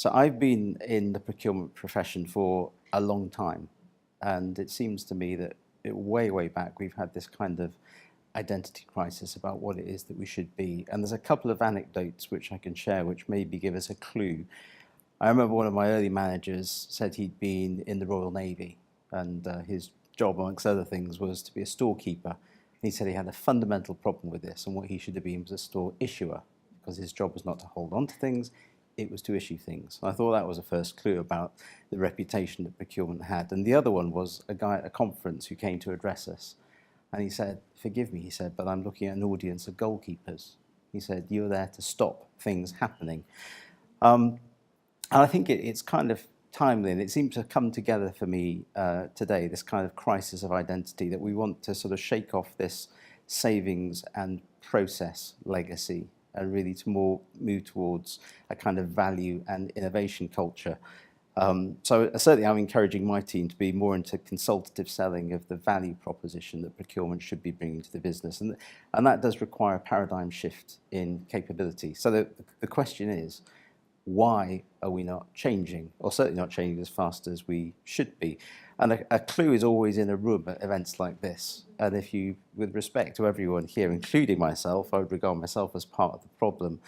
So I've been in the procurement profession for a long time, and it seems to me that way back we've had this kind of identity crisis about what it is that we should be. And there's a couple of anecdotes which I can share which maybe give us a clue. I remember one of my early managers said he'd been in the Royal Navy, and his job, amongst other things, was to be a storekeeper. He said he had a fundamental problem with this, and what he should have been was a store issuer, because his job was not to hold on to things, it was to issue things. I thought that was a first clue about the reputation that procurement had. And the other one was a guy at a conference who came to address us. And he said, "Forgive me," he said, "but I'm looking at an audience of goalkeepers." He said, "You're there to stop things happening." And I think it's kind of timely, and it seems to come together for me today, this kind of crisis of identity, that we want to sort of shake off this savings and process legacy and really to more move towards a kind of value and innovation culture. So certainly I'm encouraging my team to be more into consultative selling of the value proposition that procurement should be bringing to the business. And that does require a paradigm shift in capability. So the question is, why are we not changing, or certainly not changing as fast as we should be? And a clue is always in a room at events like this. And if you, with respect to everyone here, including myself, I would regard myself as part of the problem.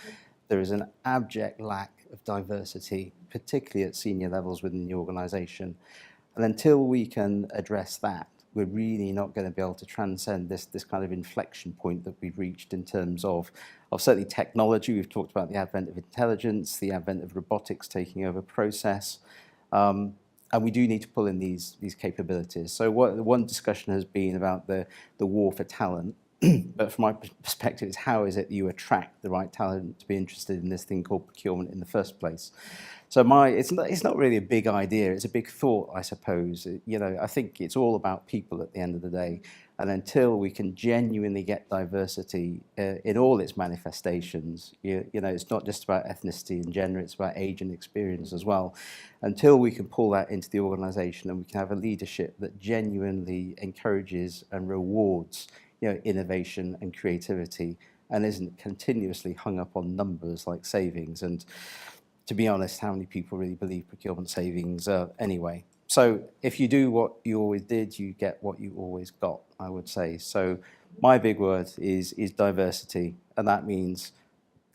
There is an abject lack of diversity, particularly at senior levels within the organisation. And until we can address that, we're really not going to be able to transcend this kind of inflection point that we've reached in terms of certainly technology. We've talked about the advent of intelligence, the advent of robotics taking over process, and we do need to pull in these capabilities. So one discussion has been about the war for talent, but from my perspective, it's how is it you attract the right talent to be interested in this thing called procurement in the first place. So it's not really a big idea, it's a big thought, I suppose. I think it's all about people at the end of the day. And until we can genuinely get diversity in all its manifestations, it's not just about ethnicity and gender, it's about age and experience as well. Until we can pull that into the organisation and we can have a leadership that genuinely encourages and rewards innovation and creativity and isn't continuously hung up on numbers like savings. And to be honest, how many people really believe procurement savings anyway? So if you do what you always did, you get what you always got, I would say. So my big word is diversity, and that means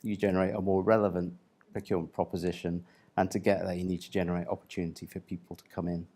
you generate a more relevant procurement proposition, and to get there you need to generate opportunity for people to come in.